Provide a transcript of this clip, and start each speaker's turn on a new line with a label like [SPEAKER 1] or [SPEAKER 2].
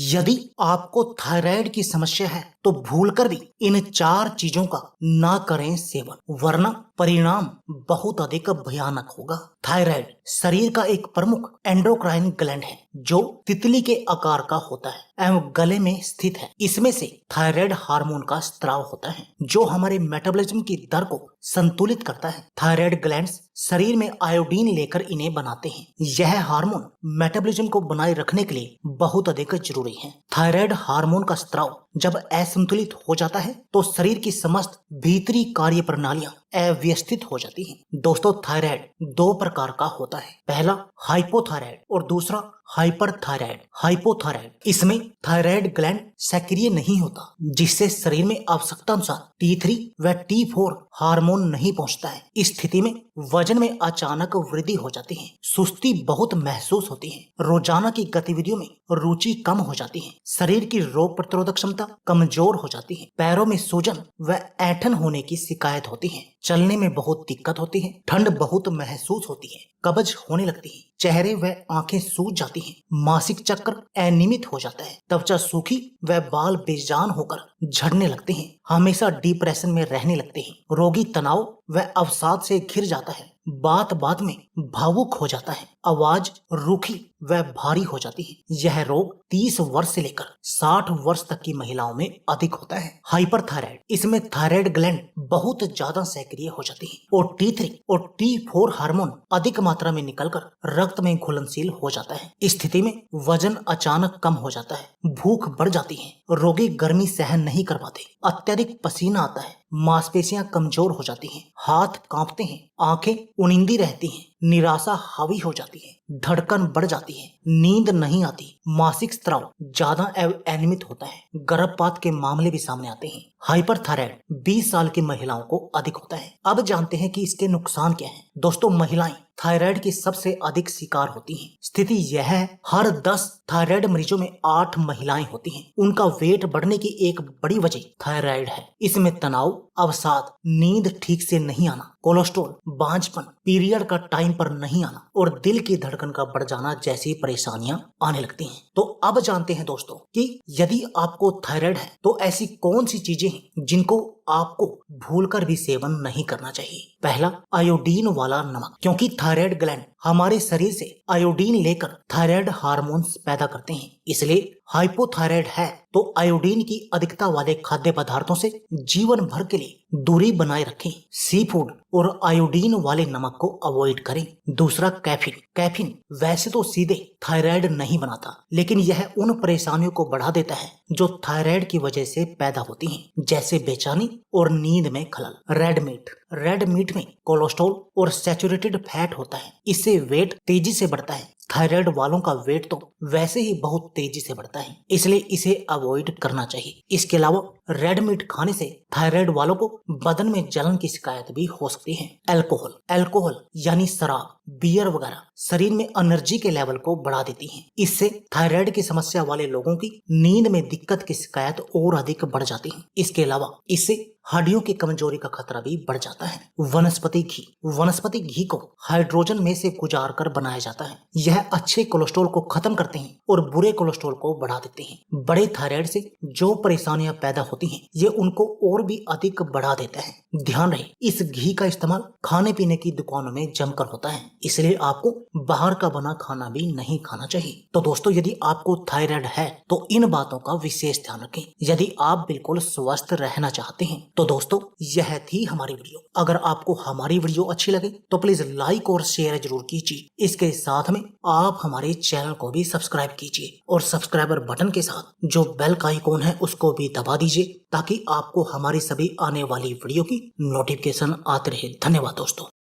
[SPEAKER 1] यदि आपको थायराइड की समस्या है तो भूलकर भी इन 4 चीजों का ना करें सेवन, वरना परिणाम बहुत अधिक भयानक होगा। थायराइड शरीर का एक प्रमुख एंडोक्राइन ग्लैंड है जो तितली के आकार का होता है एवं गले में स्थित है। इसमें से थायराइड हार्मोन का स्त्राव होता है जो हमारे मेटाबॉलिज्म की दर को संतुलित करता है। थायराइड ग्लैंड्स शरीर में आयोडीन लेकर इन्हें बनाते हैं। यह हार्मोन मेटाबॉलिज्म को बनाए रखने के लिए बहुत अधिक जरूरी है। थायराइड हार्मोन का स्त्राव जब असंतुलित हो जाता है तो शरीर की समस्त भीतरी कार्य प्रणालियां अव्यवस्थित हो जाती हैं। दोस्तों, थायराइड 2 प्रकार का होता है। पहला हाइपोथायराइड और दूसरा हाइपरथायराइड। हाइपोथायराइड इसमें थायराइड ग्लैंड सक्रिय नहीं होता, जिससे शरीर में आवश्यकता अनुसार T3 व T4 हार्मोन नहीं पहुंचता है। इस स्थिति में वजन में अचानक वृद्धि हो जाती है, सुस्ती बहुत महसूस होती है, रोजाना की गतिविधियों में रुचि कम हो जाती है, शरीर की रोग प्रतिरोधक क्षमता कमजोर हो जाती है, पैरों में सूजन व ऐंठन होने की शिकायत होती है, चलने में बहुत दिक्कत होती है, ठंड बहुत महसूस होती है, कब्ज होने लगती है, चेहरे व आंखें सूज जाती हैं, मासिक चक्र अनियमित हो जाता है, त्वचा सूखी व बाल बेजान होकर झड़ने लगते हैं, हमेशा डिप्रेशन में रहने लगते हैं, रोगी तनाव व अवसाद से घिर जाता है, बात बात में भावुक हो जाता है, आवाज रूखी व भारी हो जाती है। यह रोग 30 वर्ष से लेकर 60 वर्ष तक की महिलाओं में अधिक होता है। हाइपरथायराइड इसमें थायराइड ग्लैंड बहुत ज्यादा सक्रिय हो जाती है और T3 और T4 हार्मोन अधिक मात्रा में निकलकर रक्त में घुलनशील हो जाता है। इस स्थिति में वजन अचानक कम हो जाता है, भूख बढ़ जाती है, रोगी गर्मी सहन नहीं कर पाते, अत्यधिक पसीना आता है, मांसपेशियां कमजोर हो जाती हैं, हाथ कांपते हैं, आंखें उनिंदी रहती हैं, निराशा हावी हो जाती है, धड़कन बढ़ जाती है, नींद नहीं आती, मासिक स्त्राव ज्यादा अनियमित होता है, गर्भपात के मामले भी सामने आते हैं। हाइपरथायराइड 20 साल की महिलाओं को अधिक होता है। अब जानते हैं कि इसके नुकसान क्या हैं। दोस्तों, महिलाएं थायराइड की सबसे अधिक शिकार होती हैं। स्थिति यह है, हर 10 थायराइड मरीजों में 8 महिलाएं होती हैं। उनका वेट बढ़ने की एक बड़ी वजह थायराइड है। इसमें तनाव, अवसाद, नींद ठीक से नहीं आना, कोलेस्ट्रॉल, बांझपन, पीरियड का टाइम पर नहीं आना और दिल की धड़कन का बढ़ जाना जैसी परेशानियां आने लगती हैं। तो अब जानते हैं दोस्तों कि यदि आपको थायराइड है तो ऐसी कौन सी चीजें हैं जिनको आपको भूलकर भी सेवन नहीं करना चाहिए। पहला, आयोडीन वाला नमक, क्योंकि थायराइड ग्लैंड हमारे शरीर से आयोडीन लेकर थायराइड हार्मोन्स पैदा करते हैं। इसलिए हाइपोथायराइड है तो आयोडीन की अधिकता वाले खाद्य पदार्थों से जीवन भर के लिए दूरी बनाए रखें। सी फूड और आयोडीन वाले नमक को अवॉइड करें। दूसरा, कैफीन। कैफीन वैसे तो सीधे थायराइड नहीं बनाता, लेकिन यह उन परेशानियों को बढ़ा देता है जो थायराइड की वजह से पैदा होती हैं, जैसे बेचैनी और नींद में खलल। Red meat. रेड मीट में कोलेस्ट्रॉल और सैचुरेटेड फैट होता है, इससे वेट तेजी से बढ़ता है। थायराइड वालों का वेट तो वैसे ही बहुत तेजी से बढ़ता है, इसलिए इसे अवॉइड करना चाहिए। इसके अलावा रेड मीट खाने से थायराइड वालों को बदन में जलन की शिकायत भी हो सकती है। अल्कोहल। अल्कोहल यानी शराब, बियर वगैरह शरीर में एनर्जी के लेवल को बढ़ा देती है। इससे थायराइड की समस्या वाले लोगों की नींद में दिक्कत की शिकायत और अधिक बढ़ जाती है। इसके अलावा इससे हड्डियों की कमजोरी का खतरा भी बढ़ जाता है। वनस्पति घी। वनस्पति घी को हाइड्रोजन में से गुजार कर बनाया जाता है। यह अच्छे कोलेस्ट्रॉल को खत्म करते हैं और बुरे कोलेस्ट्रॉल को बढ़ा देते हैं। बड़े थायराइड से जो परेशानियां पैदा होती हैं, ये उनको और भी अधिक बढ़ा देता है। ध्यान रहे, इस घी का इस्तेमाल खाने पीने की दुकानों में जमकर होता है, इसलिए आपको बाहर का बना खाना भी नहीं खाना चाहिए। तो दोस्तों, यदि आपको थायराइड है तो इन बातों का विशेष ध्यान रखें। यदि आप बिल्कुल स्वस्थ रहना चाहते हैं तो दोस्तों, यह थी हमारी वीडियो। अगर आपको हमारी वीडियो अच्छी लगे तो प्लीज लाइक और शेयर जरूर कीजिए। इसके साथ में आप हमारे चैनल को भी सब्सक्राइब कीजिए और सब्सक्राइबर बटन के साथ जो बेल का आइकॉन है उसको भी दबा दीजिए, ताकि आपको हमारी सभी आने वाली वीडियो की नोटिफिकेशन आते रहे। धन्यवाद दोस्तों।